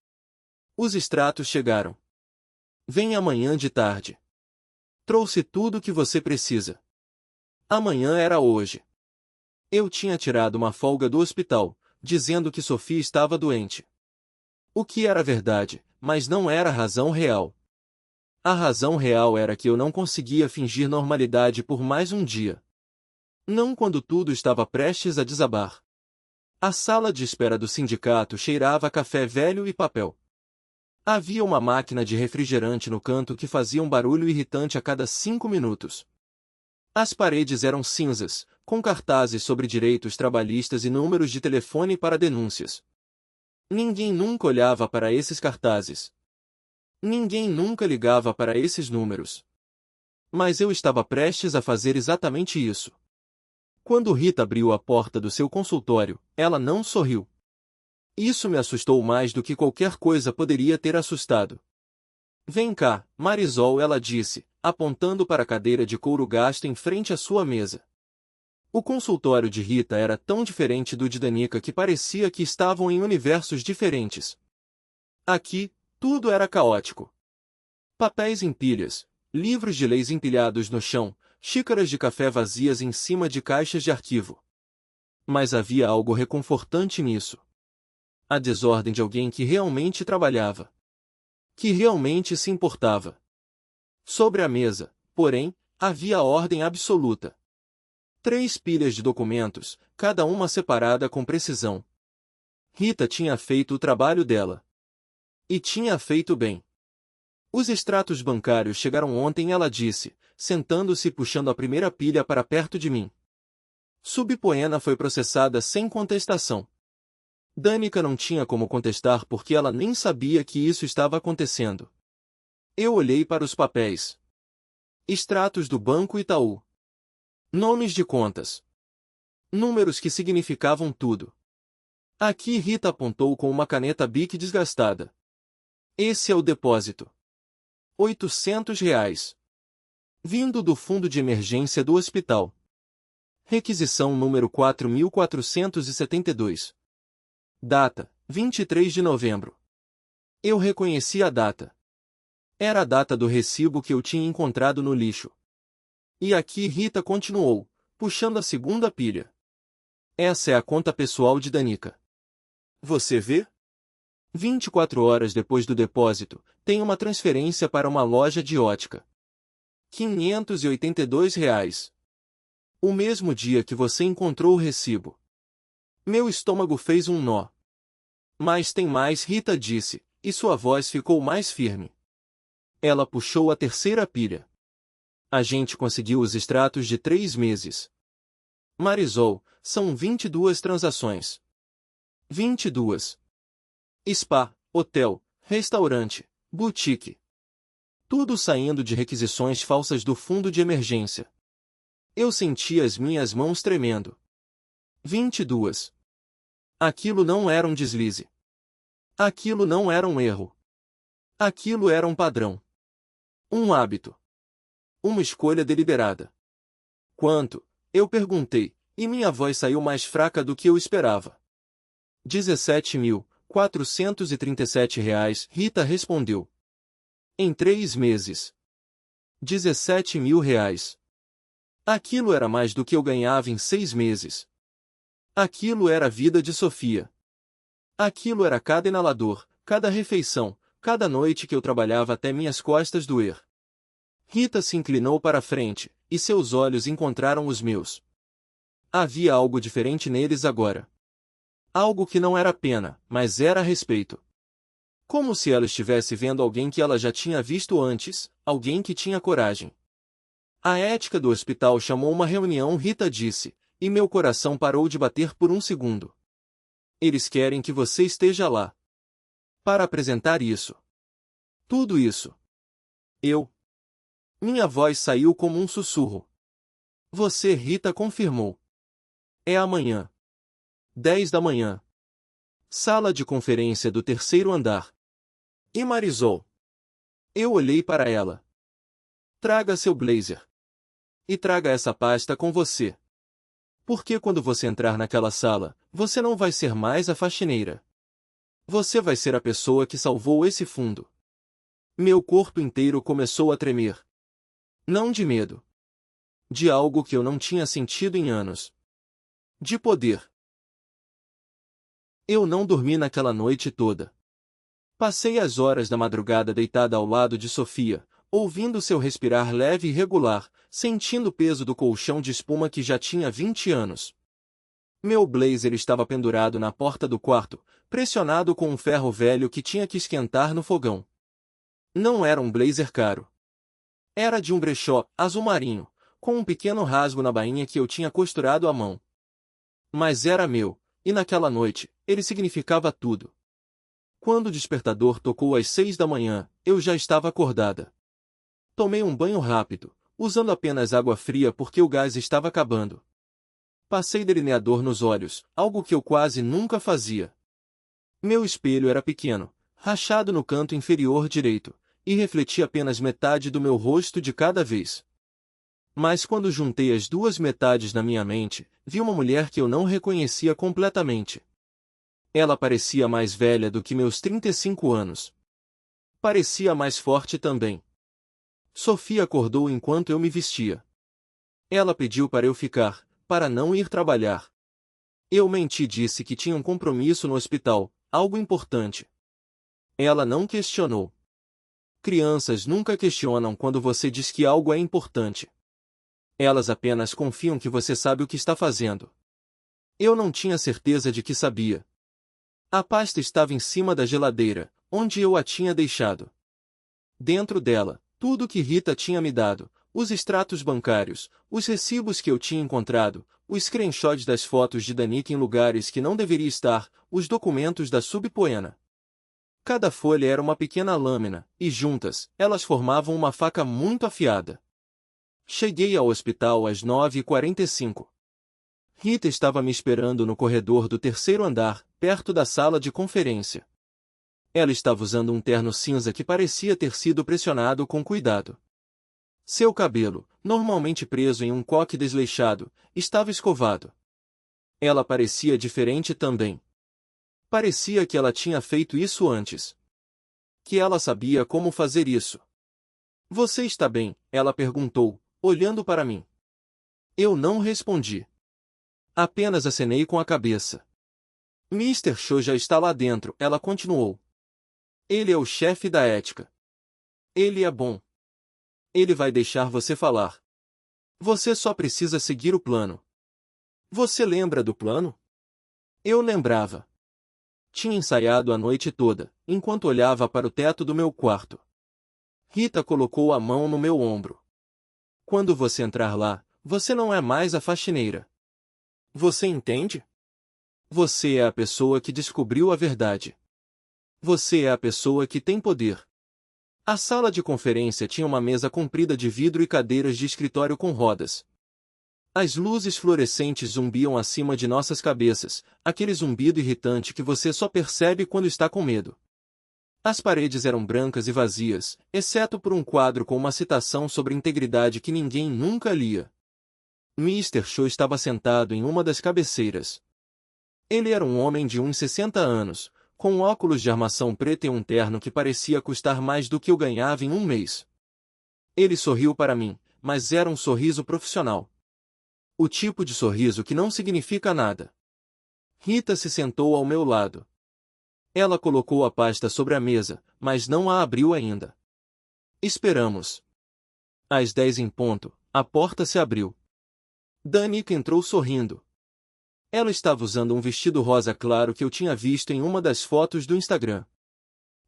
Os extratos chegaram. Vem amanhã de tarde. Trouxe tudo o que você precisa. Amanhã era hoje. Eu tinha tirado uma folga do hospital, dizendo que Sofia estava doente. O que era verdade, mas não era a razão real. A razão real era que eu não conseguia fingir normalidade por mais um dia. Não quando tudo estava prestes a desabar. A sala de espera do sindicato cheirava a café velho e papel. Havia uma máquina de refrigerante no canto que fazia um barulho irritante a cada 5 minutos. As paredes eram cinzas, com cartazes sobre direitos trabalhistas e números de telefone para denúncias. Ninguém nunca olhava para esses cartazes. Ninguém nunca ligava para esses números. Mas eu estava prestes a fazer exatamente isso. Quando Rita abriu a porta do seu consultório, ela não sorriu. Isso me assustou mais do que qualquer coisa poderia ter assustado. Vem cá, Marisol, ela disse, apontando para a cadeira de couro gasto em frente à sua mesa. O consultório de Rita era tão diferente do de Danica que parecia que estavam em universos diferentes. Aqui, tudo era caótico. Papéis em pilhas, livros de leis empilhados no chão, xícaras de café vazias em cima de caixas de arquivo. Mas havia algo reconfortante nisso. A desordem de alguém que realmente trabalhava. Que realmente se importava. Sobre a mesa, porém, havia a ordem absoluta. 3 pilhas de documentos, cada uma separada com precisão. Rita tinha feito o trabalho dela. E tinha feito bem. Os extratos bancários chegaram ontem, ela disse, sentando-se e puxando a primeira pilha para perto de mim. Subpoena foi processada sem contestação. Danica não tinha como contestar porque ela nem sabia que isso estava acontecendo. Eu olhei para os papéis. Extratos do Banco Itaú. Nomes de contas. Números que significavam tudo. Aqui Rita apontou com uma caneta Bic desgastada. Esse é o depósito. R$ 800. Vindo do fundo de emergência do hospital. Requisição número 4472. Data: 23 de novembro. Eu reconheci a data. Era a data do recibo que eu tinha encontrado no lixo. E aqui Rita continuou, puxando a segunda pilha. Essa é a conta pessoal de Danica. Você vê? 24 horas depois do depósito, tem uma transferência para uma loja de ótica. R$ 582. O mesmo dia que você encontrou o recibo. Meu estômago fez um nó. Mas tem mais, Rita disse, e sua voz ficou mais firme. Ela puxou a terceira pilha. A gente conseguiu os extratos de 3 meses. Marisol, são 22 transações. 22. Spa, hotel, restaurante, boutique. Tudo saindo de requisições falsas do fundo de emergência. Eu senti as minhas mãos tremendo. 22. Aquilo não era um deslize. Aquilo não era um erro. Aquilo era um padrão. Um hábito. Uma escolha deliberada. Quanto? Eu perguntei, e minha voz saiu mais fraca do que eu esperava. R$ 17.437, Rita respondeu. Em 3 meses. R$ 17.000. Aquilo era mais do que eu ganhava em 6 meses. Aquilo era a vida de Sofia. Aquilo era cada inalador, cada refeição, cada noite que eu trabalhava até minhas costas doer. Rita se inclinou para a frente, e seus olhos encontraram os meus. Havia algo diferente neles agora. Algo que não era pena, mas era respeito. Como se ela estivesse vendo alguém que ela já tinha visto antes, alguém que tinha coragem. A ética do hospital chamou uma reunião, Rita disse, e meu coração parou de bater por um segundo. Eles querem que você esteja lá. Para apresentar isso. Tudo isso. Minha voz saiu como um sussurro. Você, Rita confirmou. É amanhã. 10 da manhã. Sala de conferência do 3º andar. E Marisol? Eu olhei para ela. Traga seu blazer. E traga essa pasta com você. Porque quando você entrar naquela sala, você não vai ser mais a faxineira. Você vai ser a pessoa que salvou esse fundo. Meu corpo inteiro começou a tremer. Não de medo. De algo que eu não tinha sentido em anos. De poder. Eu não dormi naquela noite toda. Passei as horas da madrugada deitada ao lado de Sofia, ouvindo seu respirar leve e regular, sentindo o peso do colchão de espuma que já tinha 20 anos. Meu blazer estava pendurado na porta do quarto, pressionado com um ferro velho que tinha que esquentar no fogão. Não era um blazer caro. Era de um brechó, azul marinho, com um pequeno rasgo na bainha que eu tinha costurado à mão. Mas era meu. E naquela noite, ele significava tudo. Quando o despertador tocou às 6 da manhã, eu já estava acordada. Tomei um banho rápido, usando apenas água fria porque o gás estava acabando. Passei delineador nos olhos, algo que eu quase nunca fazia. Meu espelho era pequeno, rachado no canto inferior direito, e refletia apenas metade do meu rosto de cada vez. Mas quando juntei as duas metades na minha mente, vi uma mulher que eu não reconhecia completamente. Ela parecia mais velha do que meus 35 anos. Parecia mais forte também. Sofia acordou enquanto eu me vestia. Ela pediu para eu ficar, para não ir trabalhar. Eu menti e disse que tinha um compromisso no hospital, algo importante. Ela não questionou. Crianças nunca questionam quando você diz que algo é importante. Elas apenas confiam que você sabe o que está fazendo. Eu não tinha certeza de que sabia. A pasta estava em cima da geladeira, onde eu a tinha deixado. Dentro dela, tudo que Rita tinha me dado, os extratos bancários, os recibos que eu tinha encontrado, os screenshots das fotos de Danica em lugares que não deveria estar, os documentos da Subpoena. Cada folha era uma pequena lâmina, e juntas, elas formavam uma faca muito afiada. Cheguei ao hospital às 9h45. Rita estava me esperando no corredor do 3º andar, perto da sala de conferência. Ela estava usando um terno cinza que parecia ter sido pressionado com cuidado. Seu cabelo, normalmente preso em um coque desleixado, estava escovado. Ela parecia diferente também. Parecia que ela tinha feito isso antes. Que ela sabia como fazer isso. Você está bem? Ela perguntou, olhando para mim. Eu não respondi. Apenas acenei com a cabeça. Mr. Cho já está lá dentro, ela continuou. Ele é o chefe da ética. Ele é bom. Ele vai deixar você falar. Você só precisa seguir o plano. Você lembra do plano? Eu lembrava. Tinha ensaiado a noite toda, enquanto olhava para o teto do meu quarto. Rita colocou a mão no meu ombro. Quando você entrar lá, você não é mais a faxineira. Você entende? Você é a pessoa que descobriu a verdade. Você é a pessoa que tem poder. A sala de conferência tinha uma mesa comprida de vidro e cadeiras de escritório com rodas. As luzes fluorescentes zumbiam acima de nossas cabeças, aquele zumbido irritante que você só percebe quando está com medo. As paredes eram brancas e vazias, exceto por um quadro com uma citação sobre integridade que ninguém nunca lia. Mr. Cho estava sentado em uma das cabeceiras. Ele era um homem de uns 60 anos, com óculos de armação preta e um terno que parecia custar mais do que eu ganhava em um mês. Ele sorriu para mim, mas era um sorriso profissional. O tipo de sorriso que não significa nada. Rita se sentou ao meu lado. Ela colocou a pasta sobre a mesa, mas não a abriu ainda. Esperamos. Às 10 em ponto, a porta se abriu. Danica entrou sorrindo. Ela estava usando um vestido rosa claro que eu tinha visto em uma das fotos do Instagram.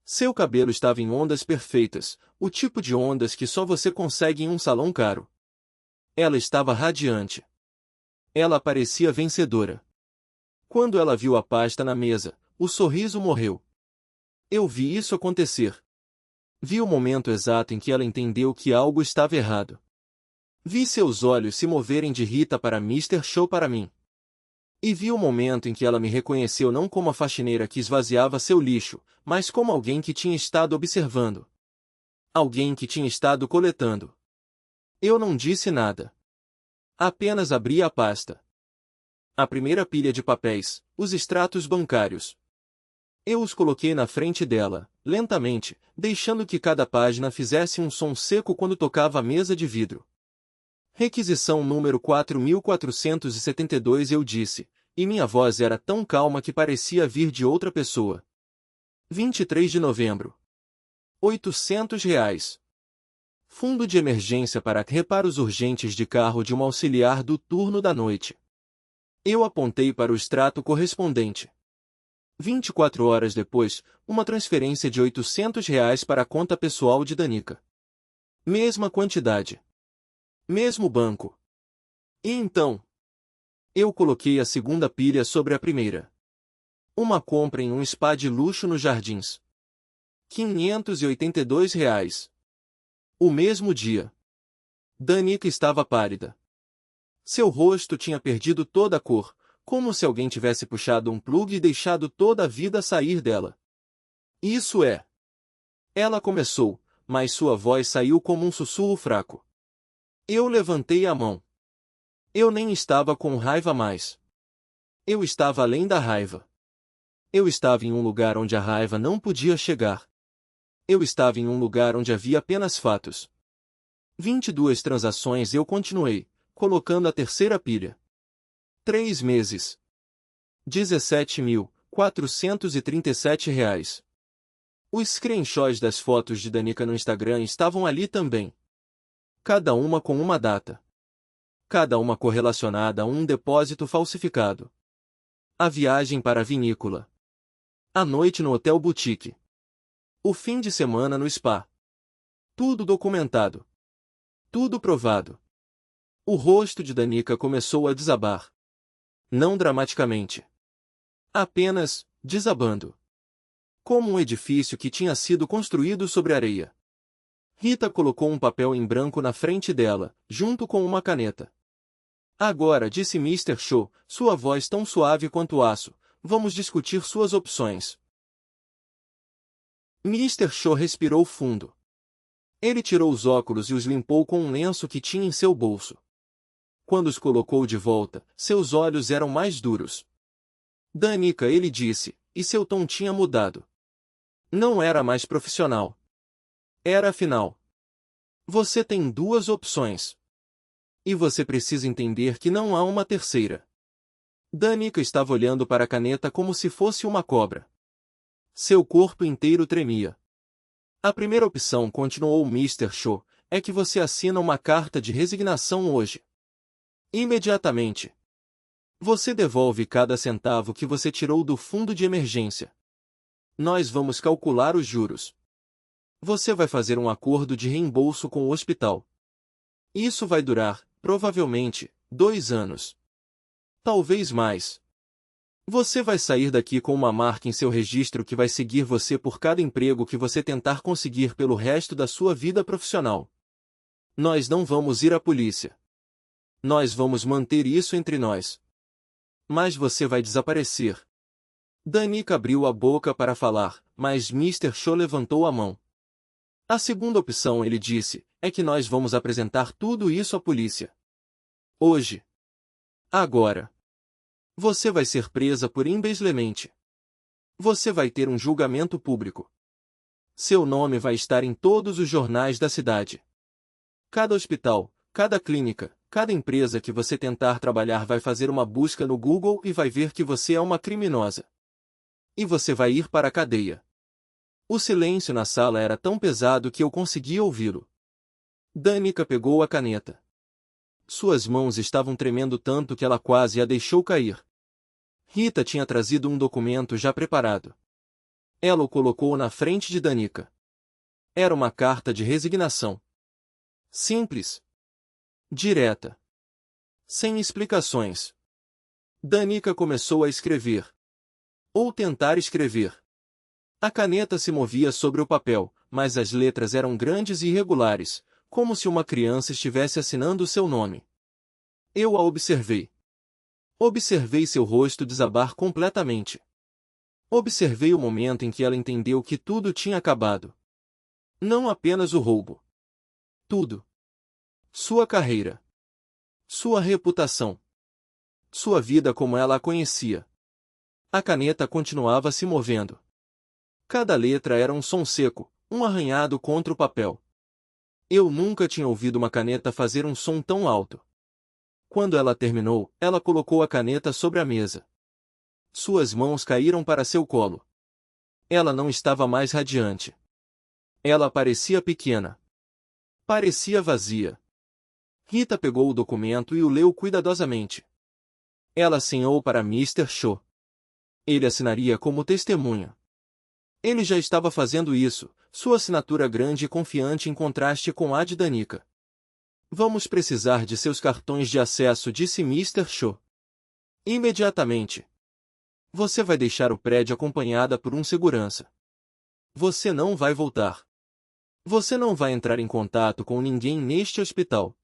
Seu cabelo estava em ondas perfeitas, o tipo de ondas que só você consegue em um salão caro. Ela estava radiante. Ela parecia vencedora. Quando ela viu a pasta na mesa, o sorriso morreu. Eu vi isso acontecer. Vi o momento exato em que ela entendeu que algo estava errado. Vi seus olhos se moverem de Rita para Mr. Cho para mim. E vi o momento em que ela me reconheceu não como a faxineira que esvaziava seu lixo, mas como alguém que tinha estado observando. Alguém que tinha estado coletando. Eu não disse nada. Apenas abri a pasta. A primeira pilha de papéis, os extratos bancários. Eu os coloquei na frente dela, lentamente, deixando que cada página fizesse um som seco quando tocava a mesa de vidro. Requisição número 4472, eu disse, e minha voz era tão calma que parecia vir de outra pessoa. 23 de novembro. R$ 800. Fundo de emergência para reparos urgentes de carro de uma auxiliar do turno da noite. Eu apontei para o extrato correspondente. 24 horas depois, uma transferência de R$ 800 para a conta pessoal de Danica. Mesma quantidade. Mesmo banco. E então? Eu coloquei a segunda pilha sobre a primeira. Uma compra em um spa de luxo nos Jardins. R$ 582. O mesmo dia. Danica estava pálida. Seu rosto tinha perdido toda a cor, como se alguém tivesse puxado um plugue e deixado toda a vida sair dela. Isso é. Ela começou, mas sua voz saiu como um sussurro fraco. Eu levantei a mão. Eu nem estava com raiva mais. Eu estava além da raiva. Eu estava em um lugar onde a raiva não podia chegar. Eu estava em um lugar onde havia apenas fatos. 22 transações, eu continuei, colocando a terceira pilha. 3 meses. R$ 17.437. Os screenshots das fotos de Danica no Instagram estavam ali também. Cada uma com uma data. Cada uma correlacionada a um depósito falsificado. A viagem para a vinícola. A noite no Hotel Boutique. O fim de semana no spa. Tudo documentado. Tudo provado. O rosto de Danica começou a desabar. Não dramaticamente. Apenas, desabando. Como um edifício que tinha sido construído sobre areia. Rita colocou um papel em branco na frente dela, junto com uma caneta. Agora, disse Mr. Cho, sua voz tão suave quanto aço, vamos discutir suas opções. Mr. Cho respirou fundo. Ele tirou os óculos e os limpou com um lenço que tinha em seu bolso. Quando os colocou de volta, seus olhos eram mais duros. Danica, ele disse, e seu tom tinha mudado. Não era mais profissional. Era afinal. Você tem duas opções. E você precisa entender que não há uma terceira. Danica estava olhando para a caneta como se fosse uma cobra. Seu corpo inteiro tremia. A primeira opção, continuou Mr. Cho, é que você assina uma carta de resignação hoje. Imediatamente. Você devolve cada centavo que você tirou do fundo de emergência. Nós vamos calcular os juros. Você vai fazer um acordo de reembolso com o hospital. Isso vai durar, provavelmente, 2 anos. Talvez mais. Você vai sair daqui com uma marca em seu registro que vai seguir você por cada emprego que você tentar conseguir pelo resto da sua vida profissional. Nós não vamos ir à polícia. Nós vamos manter isso entre nós. Mas você vai desaparecer. Danica abriu a boca para falar, mas Mr. Cho levantou a mão. A segunda opção, ele disse, é que nós vamos apresentar tudo isso à polícia. Hoje. Agora. Você vai ser presa por embezzlement. Você vai ter um julgamento público. Seu nome vai estar em todos os jornais da cidade. Cada hospital, cada clínica, cada empresa que você tentar trabalhar vai fazer uma busca no Google e vai ver que você é uma criminosa. E você vai ir para a cadeia. O silêncio na sala era tão pesado que eu conseguia ouvi-lo. Danica pegou a caneta. Suas mãos estavam tremendo tanto que ela quase a deixou cair. Rita tinha trazido um documento já preparado. Ela o colocou na frente de Danica. Era uma carta de resignação. Simples. Direta. Sem explicações. Danica começou a escrever. Ou tentar escrever. A caneta se movia sobre o papel, mas as letras eram grandes e irregulares, como se uma criança estivesse assinando o seu nome. Eu a observei. Observei seu rosto desabar completamente. Observei o momento em que ela entendeu que tudo tinha acabado. Não apenas o roubo. Tudo. Sua carreira. Sua reputação. Sua vida como ela a conhecia. A caneta continuava se movendo. Cada letra era um som seco, um arranhado contra o papel. Eu nunca tinha ouvido uma caneta fazer um som tão alto. Quando ela terminou, ela colocou a caneta sobre a mesa. Suas mãos caíram para seu colo. Ela não estava mais radiante. Ela parecia pequena. Parecia vazia. Rita pegou o documento e o leu cuidadosamente. Ela assinou para Mr. Cho. Ele assinaria como testemunha. Ele já estava fazendo isso, sua assinatura grande e confiante em contraste com a de Danica. Vamos precisar de seus cartões de acesso, disse Mr. Cho. Imediatamente. Você vai deixar o prédio acompanhada por um segurança. Você não vai voltar. Você não vai entrar em contato com ninguém neste hospital.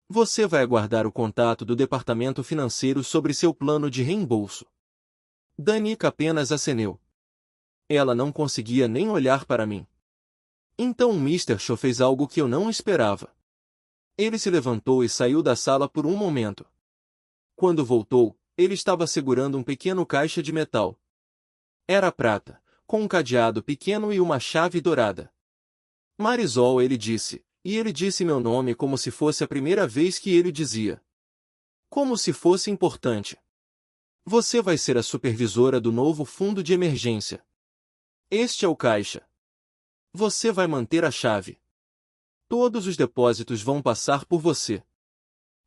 Você vai aguardar o contato do departamento financeiro sobre seu plano de reembolso. Danica apenas acenou. Ela não conseguia nem olhar para mim. Então Mr. Cho fez algo que eu não esperava. Ele se levantou e saiu da sala por um momento. Quando voltou, ele estava segurando um pequeno caixa de metal. Era prata, com um cadeado pequeno e uma chave dourada. Marisol, ele disse, e ele disse meu nome como se fosse a primeira vez que ele dizia. Como se fosse importante. Você vai ser a supervisora do novo fundo de emergência. Este é o caixa. Você vai manter a chave. Todos os depósitos vão passar por você.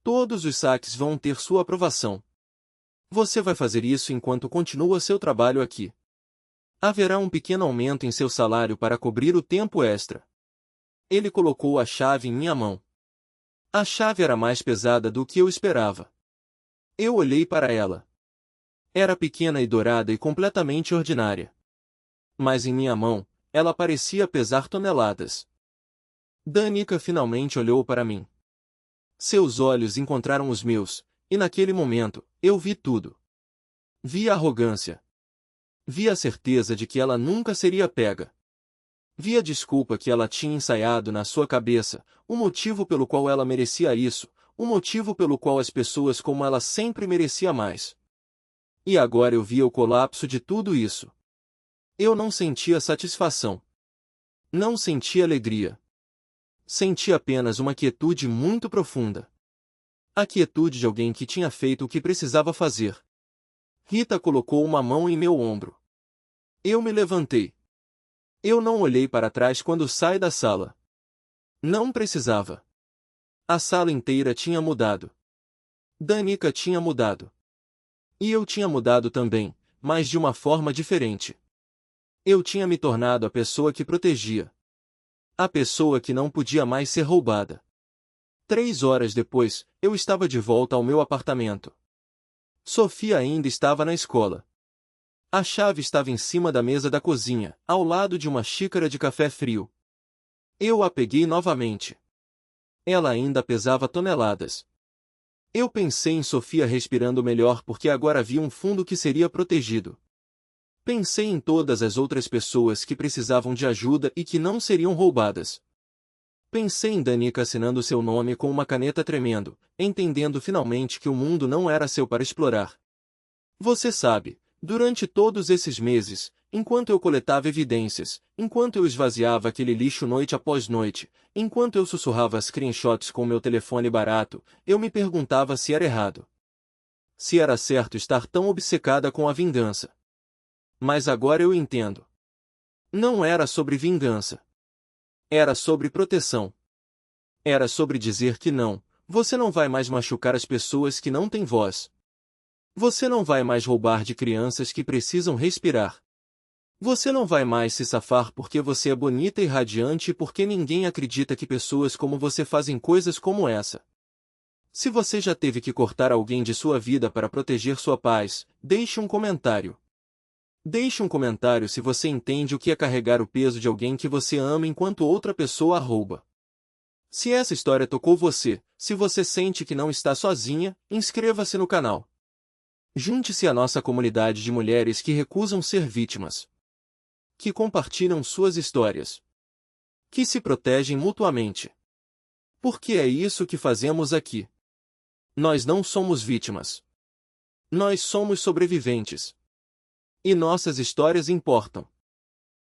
Todos os saques vão ter sua aprovação. Você vai fazer isso enquanto continua seu trabalho aqui. Haverá um pequeno aumento em seu salário para cobrir o tempo extra. Ele colocou a chave em minha mão. A chave era mais pesada do que eu esperava. Eu olhei para ela. Era pequena e dourada e completamente ordinária. Mas em minha mão, ela parecia pesar toneladas. Danica finalmente olhou para mim. Seus olhos encontraram os meus, e naquele momento, eu vi tudo. Vi a arrogância. Vi a certeza de que ela nunca seria pega. Vi a desculpa que ela tinha ensaiado na sua cabeça, o motivo pelo qual ela merecia isso, o motivo pelo qual as pessoas como ela sempre merecia mais. E agora eu via o colapso de tudo isso. Eu não sentia satisfação. Não sentia alegria. Senti apenas uma quietude muito profunda. A quietude de alguém que tinha feito o que precisava fazer. Rita colocou uma mão em meu ombro. Eu me levantei. Eu não olhei para trás quando saí da sala. Não precisava. A sala inteira tinha mudado. Danica tinha mudado. E eu tinha mudado também, mas de uma forma diferente. Eu tinha me tornado a pessoa que protegia. A pessoa que não podia mais ser roubada. 3 horas depois, eu estava de volta ao meu apartamento. Sofia ainda estava na escola. A chave estava em cima da mesa da cozinha, ao lado de uma xícara de café frio. Eu a peguei novamente. Ela ainda pesava toneladas. Eu pensei em Sofia respirando melhor porque agora havia um fundo que seria protegido. Pensei em todas as outras pessoas que precisavam de ajuda e que não seriam roubadas. Pensei em Danica assinando seu nome com uma caneta tremendo, entendendo finalmente que o mundo não era seu para explorar. Você sabe, durante todos esses meses, enquanto eu coletava evidências, enquanto eu esvaziava aquele lixo noite após noite, enquanto eu sussurrava screenshots com meu telefone barato, eu me perguntava se era errado. Se era certo estar tão obcecada com a vingança. Mas agora eu entendo. Não era sobre vingança. Era sobre proteção. Era sobre dizer que não, você não vai mais machucar as pessoas que não têm voz. Você não vai mais roubar de crianças que precisam respirar. Você não vai mais se safar porque você é bonita e radiante e porque ninguém acredita que pessoas como você fazem coisas como essa. Se você já teve que cortar alguém de sua vida para proteger sua paz, deixe um comentário. Deixe um comentário se você entende o que é carregar o peso de alguém que você ama enquanto outra pessoa a rouba. Se essa história tocou você, se você sente que não está sozinha, inscreva-se no canal. Junte-se à nossa comunidade de mulheres que recusam ser vítimas. Que compartilham suas histórias. Que se protegem mutuamente. Porque é isso que fazemos aqui. Nós não somos vítimas. Nós somos sobreviventes. E nossas histórias importam.